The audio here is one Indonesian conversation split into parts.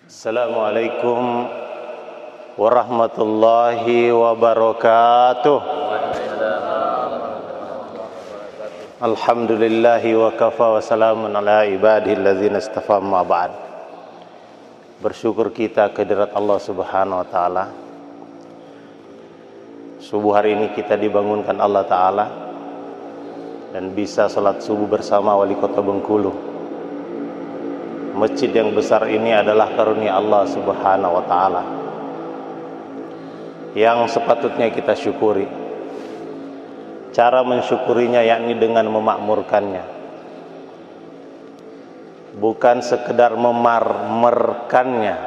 Assalamualaikum warahmatullahi wabarakatuh. Alhamdulillahi wa kafa wa salamun ala ibadihi allazina istafa, ma ba'd. Bersyukur kita kehadirat Allah Subhanahu wa taala. Subuh hari ini kita dibangunkan Allah taala dan bisa salat subuh bersama wali kota Bengkulu. Masjid yang besar ini adalah karunia Allah Subhanahu wa taala yang sepatutnya kita syukuri. Cara mensyukurinya yakni dengan memakmurkannya, bukan sekedar memarmerkannya,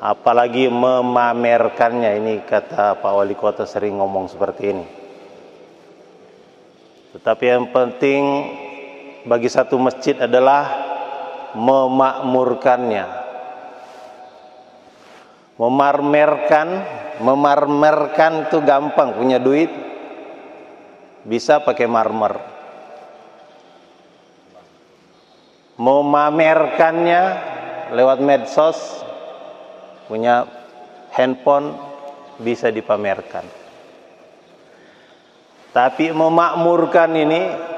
apalagi memamerkannya. Ini kata Pak Wali Kota sering ngomong seperti ini. Tetapi yang penting bagi satu masjid adalah memakmurkannya. Memarmerkan itu gampang, punya duit bisa pakai marmer. Memamerkannya lewat medsos, punya handphone bisa dipamerkan. Tapi memakmurkan ini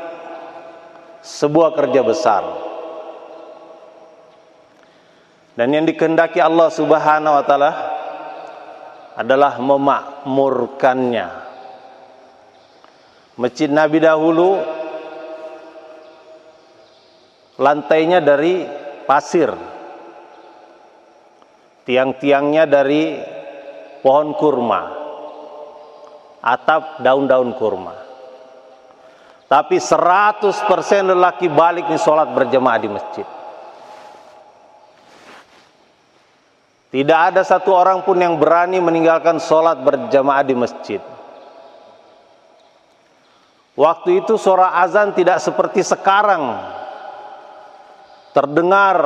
sebuah kerja besar, dan yang dikehendaki Allah Subhanahu wa taala adalah memakmurkannya. Masjid Nabi dahulu lantainya dari pasir, tiang-tiangnya dari pohon kurma, atap daun-daun kurma. Tapi 100% lelaki balik nih sholat berjamaah di masjid. Tidak ada satu orang pun yang berani meninggalkan sholat berjamaah di masjid. Waktu itu suara azan tidak seperti sekarang terdengar.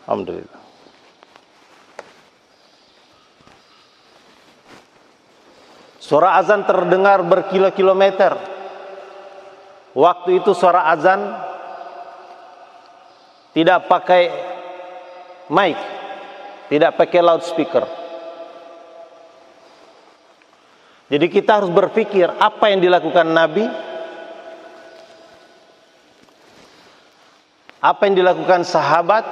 Alhamdulillah. Suara azan terdengar berkilo-kilometer. Waktu itu suara azan tidak pakai mic, tidak pakai loudspeaker. Jadi kita harus berpikir apa yang dilakukan Nabi, apa yang dilakukan sahabat,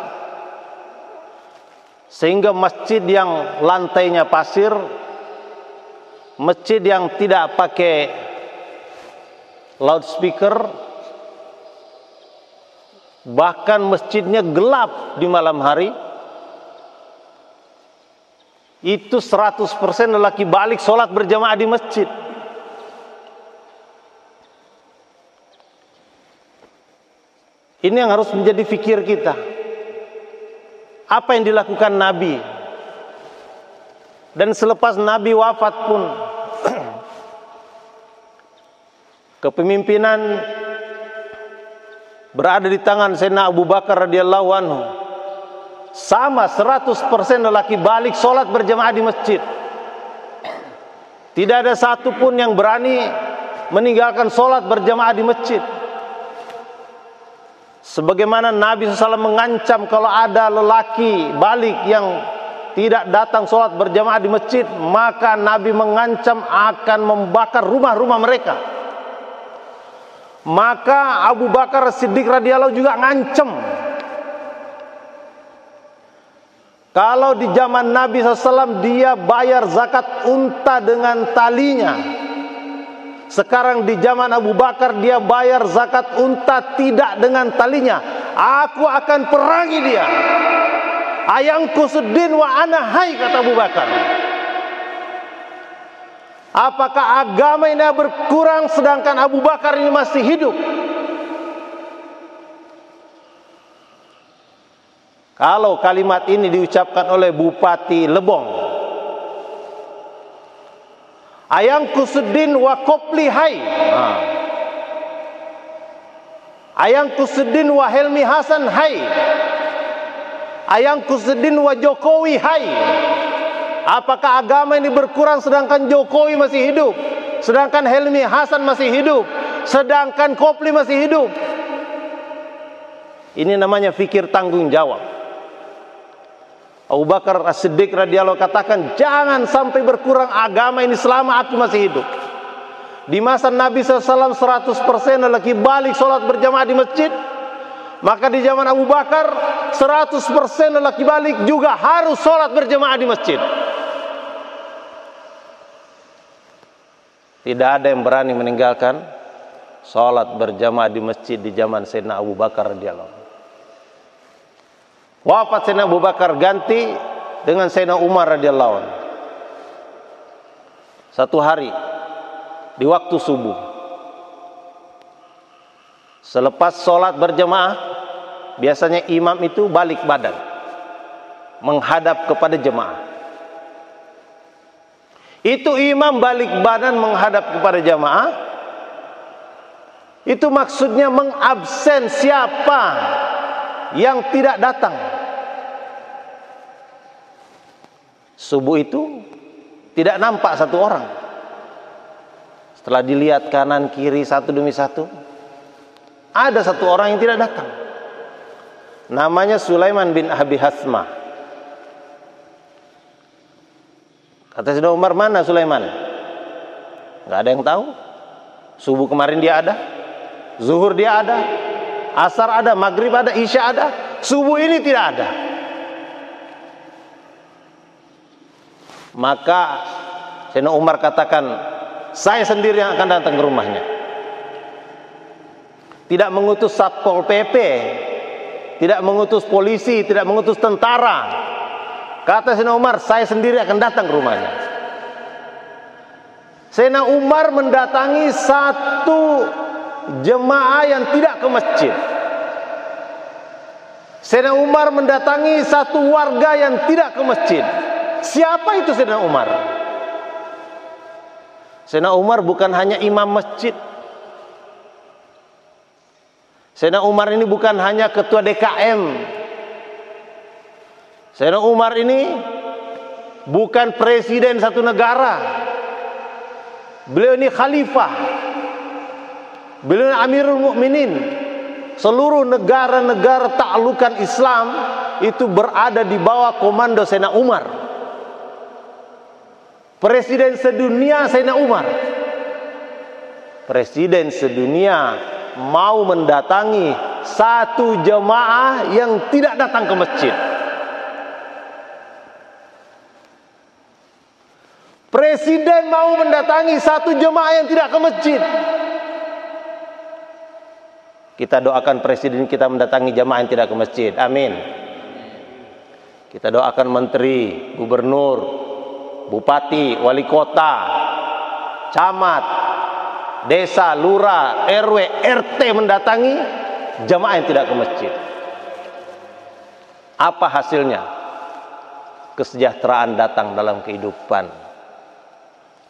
sehingga masjid yang lantainya pasir, masjid yang tidak pakai loudspeaker, bahkan masjidnya gelap di malam hari, itu 100% lelaki balik sholat berjamaah di masjid. Ini yang harus menjadi fikir kita. Apa yang dilakukan Nabi? Dan selepas Nabi wafat pun kepemimpinan berada di tangan Sayyidina Abu Bakar radhiyallahu anhu. Sama 100% lelaki balik sholat berjamaah di masjid. Tidak ada satu pun yang berani meninggalkan sholat berjamaah di masjid. Sebagaimana Nabi SAW mengancam kalau ada lelaki balik yang tidak datang sholat berjamaah di masjid, maka Nabi mengancam akan membakar rumah-rumah mereka. Maka Abu Bakar Siddiq radhiyallahu juga ngancam, kalau di zaman Nabi SAW dia bayar zakat unta dengan talinya, sekarang di zaman Abu Bakar dia bayar zakat unta tidak dengan talinya, aku akan perangi dia. Ayangku sedin wa ana hai, kata Abu Bakar. Apakah agama ini berkurang sedangkan Abu Bakar ini masih hidup? Kalau kalimat ini diucapkan oleh Bupati Lebong, ayangku sedin wa kopli hai, ayangku sedin wa Helmi Hasan hai, ayangku sedin wa Jokowi hai. Apakah agama ini berkurang sedangkan Jokowi masih hidup, sedangkan Helmi Hasan masih hidup, sedangkan Kopli masih hidup? Ini namanya fikir tanggung jawab. Abu Bakar As-Siddiq radhiyallahu katakan, jangan sampai berkurang agama ini selama aku masih hidup. Di masa Nabi SAW 100% lelaki balik sholat berjamaah di masjid, maka di zaman Abu Bakar 100% lelaki balik juga harus sholat berjamaah di masjid. Tidak ada yang berani meninggalkan sholat berjamaah di masjid di zaman Sayyidina Abu Bakar radhiyallahu. Wafat Sayyidina Abu Bakar ganti dengan Sayyidina Umar radhiyallahu. Satu hari di waktu subuh, selepas sholat berjamaah, biasanya imam itu balik badan menghadap kepada jemaah. Itu imam balik badan menghadap kepada jamaah, itu maksudnya mengabsen siapa yang tidak datang. Subuh itu tidak nampak satu orang. Setelah dilihat kanan kiri satu demi satu, ada satu orang yang tidak datang. Namanya Sulaiman bin Abi Hasmah. Kata Sayyidina Umar, mana Sulaiman? Gak ada yang tahu. Subuh kemarin dia ada, zuhur dia ada, asar ada, maghrib ada, isya ada. Subuh ini tidak ada. Maka Sayyidina Umar katakan, saya sendiri yang akan datang ke rumahnya. Tidak mengutus Satpol PP, tidak mengutus polisi, tidak mengutus tentara. Kata Sayyidina Umar, saya sendiri akan datang ke rumahnya. Sayyidina Umar mendatangi satu jemaah yang tidak ke masjid. Sayyidina Umar mendatangi satu warga yang tidak ke masjid. Siapa itu Sayyidina Umar? Sayyidina Umar bukan hanya imam masjid. Sayyidina Umar ini bukan hanya ketua DKM. Sayyidina Umar ini bukan presiden satu negara. Beliau ini khalifah. Beliau ini Amirul Mukminin. Seluruh negara-negara taklukan Islam itu berada di bawah komando Sayyidina Umar. Presiden sedunia Sayyidina Umar. Presiden sedunia mau mendatangi satu jemaah yang tidak datang ke masjid. Presiden mau mendatangi satu jemaah yang tidak ke masjid. Kita doakan presiden kita mendatangi jemaah yang tidak ke masjid. Amin. Kita doakan menteri, gubernur, bupati, wali kota, camat, desa, lurah, RW, RT mendatangi jemaah yang tidak ke masjid. Apa hasilnya? Kesejahteraan datang dalam kehidupan.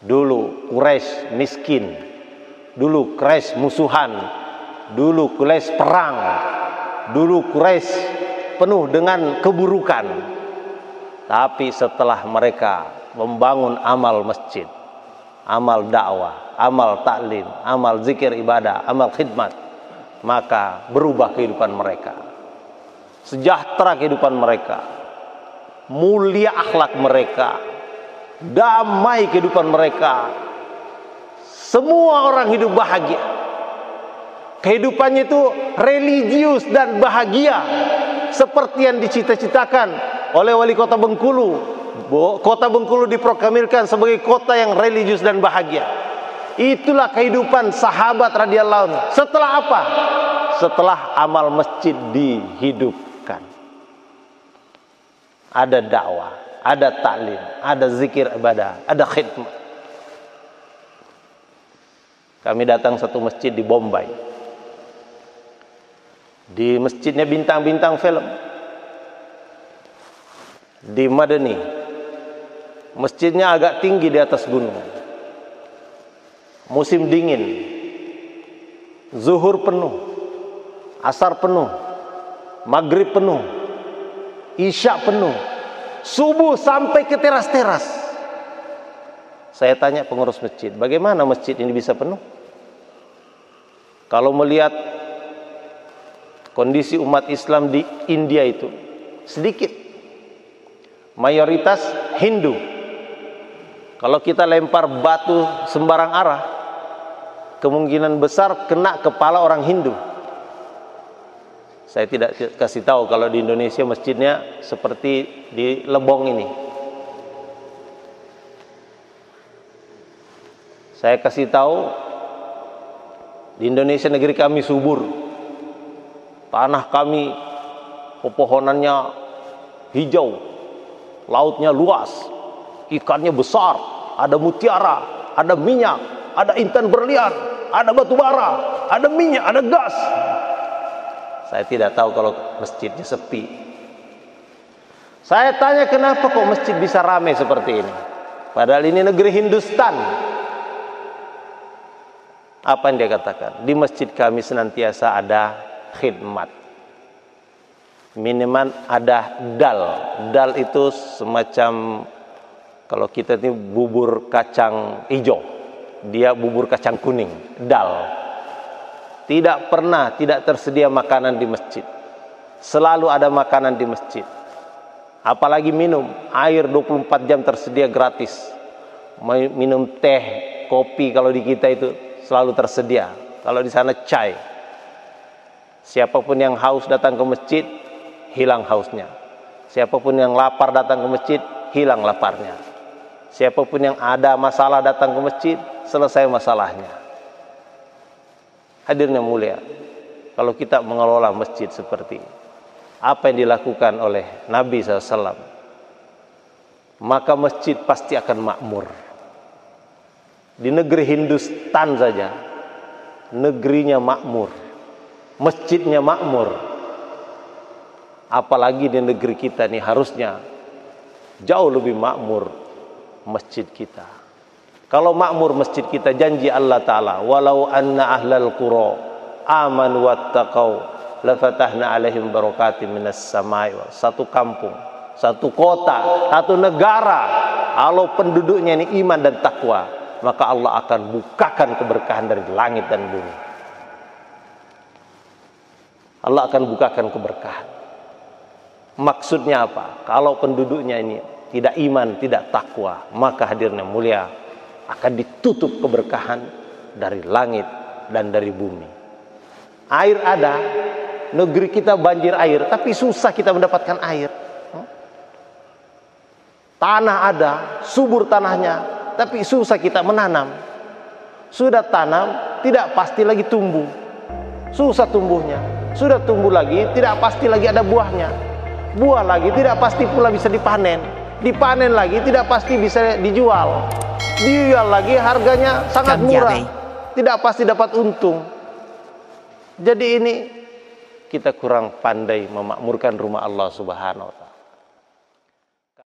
Dulu Quraisy miskin, dulu Quraisy musuhan, dulu Quraisy perang, dulu Quraisy penuh dengan keburukan. Tapi setelah mereka membangun amal masjid, amal dakwah, amal taklim, amal zikir ibadah, amal khidmat, maka berubah kehidupan mereka, sejahtera kehidupan mereka, mulia akhlak mereka, damai kehidupan mereka. Semua orang hidup bahagia. Kehidupannya itu religius dan bahagia, seperti yang dicita-citakan oleh wali kota Bengkulu. Kota Bengkulu diproklamirkan sebagai kota yang religius dan bahagia. Itulah kehidupan sahabat radhiyallahu anhu. Setelah apa? Setelah amal masjid dihidupkan. Ada dakwah, ada taklim, ada zikir ibadah, ada khidmat. Kami datang satu masjid di Bombay. Di masjidnya bintang-bintang film. Di Madani. Masjidnya agak tinggi di atas gunung. Musim dingin. Zuhur penuh. Asar penuh. Maghrib penuh. Isya penuh. Subuh sampai ke teras-teras. Saya tanya pengurus masjid, bagaimana masjid ini bisa penuh? Kalau melihat kondisi umat Islam di India itu sedikit, mayoritas Hindu. Kalau kita lempar batu sembarang arah, kemungkinan besar kena kepala orang Hindu. Saya tidak kasih tahu kalau di Indonesia masjidnya seperti di Lebong ini. Saya kasih tahu, di Indonesia negeri kami subur, tanah kami pepohonannya hijau, lautnya luas, ikannya besar, ada mutiara, ada minyak, ada intan berlian, ada batu bara, ada minyak, ada gas. Saya tidak tahu kalau masjidnya sepi. Saya tanya, kenapa kok masjid bisa ramai seperti ini? Padahal ini negeri Hindustan. Apa yang dia katakan? Di masjid kami senantiasa ada khidmat. Minimal ada dal. Dal itu semacam, kalau kita ini bubur kacang hijau, dia bubur kacang kuning, dal. Tidak pernah tidak tersedia makanan di masjid. Selalu ada makanan di masjid. Apalagi minum, air 24 jam tersedia gratis. Minum teh, kopi kalau di kita itu selalu tersedia. Kalau di sana chai. Siapapun yang haus datang ke masjid, hilang hausnya. Siapapun yang lapar datang ke masjid, hilang laparnya. Siapapun yang ada masalah datang ke masjid, selesai masalahnya. Hadirnya mulia, kalau kita mengelola masjid seperti apa yang dilakukan oleh Nabi SAW, maka masjid pasti akan makmur. Di negeri Hindustan saja, negerinya makmur, masjidnya makmur. Apalagi di negeri kita ini harusnya jauh lebih makmur masjid kita. Kalau makmur masjid kita, janji Allah Ta'ala, walau anna ahlal qura amanu wattaqau lafatahna alaihim barakatim minas samai. Satu kampung, satu kota, satu negara, kalau penduduknya ini iman dan takwa, maka Allah akan bukakan keberkahan dari langit dan bumi. Allah akan bukakan keberkahan. Maksudnya apa? Kalau penduduknya ini tidak iman, tidak takwa, maka hadirnya mulia akan ditutup keberkahan dari langit dan dari bumi. Air ada, negeri kita banjir air, tapi susah kita mendapatkan air. Tanah ada, subur tanahnya, tapi susah kita menanam. Sudah tanam, tidak pasti lagi tumbuh, susah tumbuhnya. Sudah tumbuh lagi, tidak pasti lagi ada buahnya. Buah lagi, tidak pasti pula bisa dipanen. Dipanen lagi, tidak pasti bisa dijual. Dijual lagi, harganya sangat murah, tidak pasti dapat untung. Jadi ini kita kurang pandai memakmurkan rumah Allah Subhanahu wa Ta'ala.